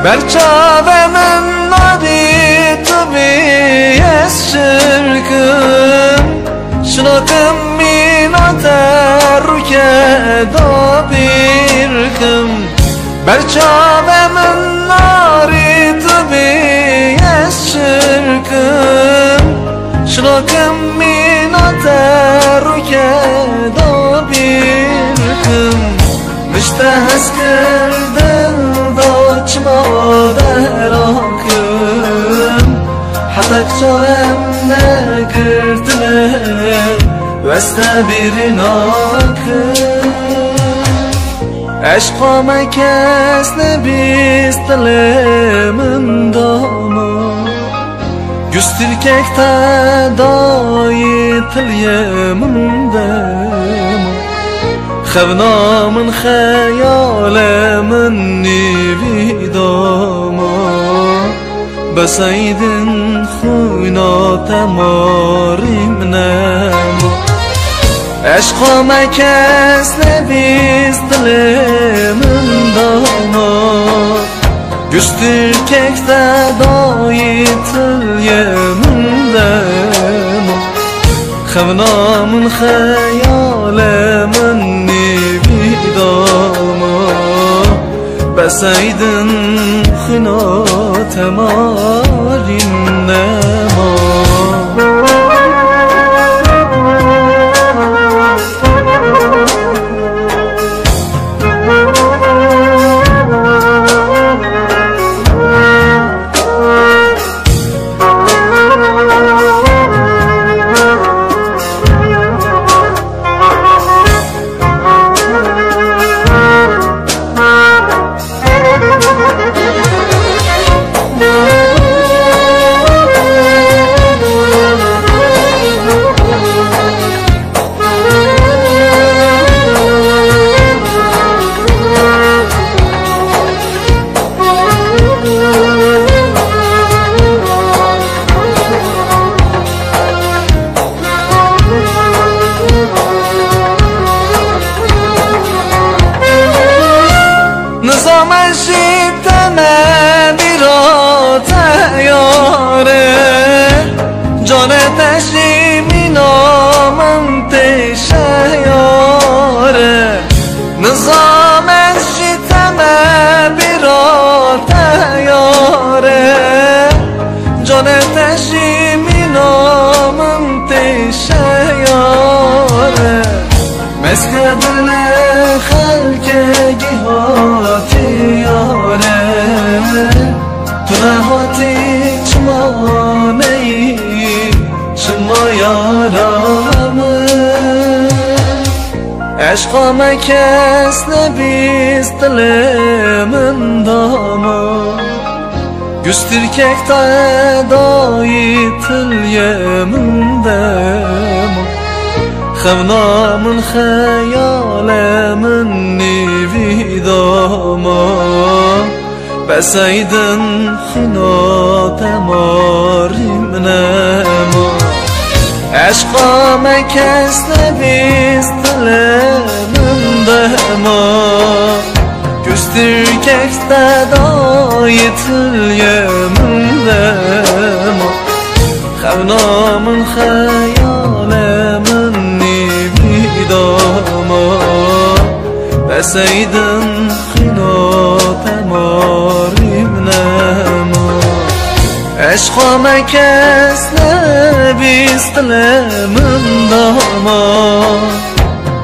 برچاو من ناری تو بیس شرکم شناکم میناتر رو که دا بیرکم برچاو من ناری تو بیس شرکم شناکم میناتر رو که دا بیرکم مشته هست کردن چما در آکم حتی چاهم نکردنه وسته بیرین آکم عشقا مکس نبیست دلمن داما گستر کک تدایی تلیمن داما خبنا من خیال من نیوی داما بسیدن خوینا تماریم نما عشقا مکس نبیست دل من داما گستر کک تدایی تلیه من داما خبنا من خیال من نیوی داما بسیدن خنا تمارین نما جان تشریمی نامم تشیاره نظام شیطم بیرا تیاره جان تشریمی نامم تشیاره مسکدل خلق گیهاتی یاره تو نهاتی چمانه ای شما یارامه عشقا مکس نبیست دل من داما گستر کک تدایی تلیه من داما خبنا من خیال من نیوی داما بسیدن خنا تماریم نما عشقا مکس نبیست دل من داما گستر کک تدایی تلیه من داما خبنا من خیال من نیوی داما بسیدن خنا تماریم نما عشقا مکس نبیست دل من داما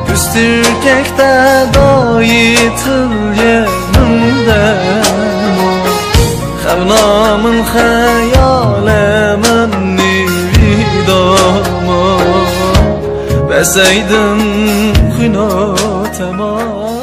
گستر کک تدایی تلیه من داما خبنا من خیال من نیوی داما بسیدن خنا تمام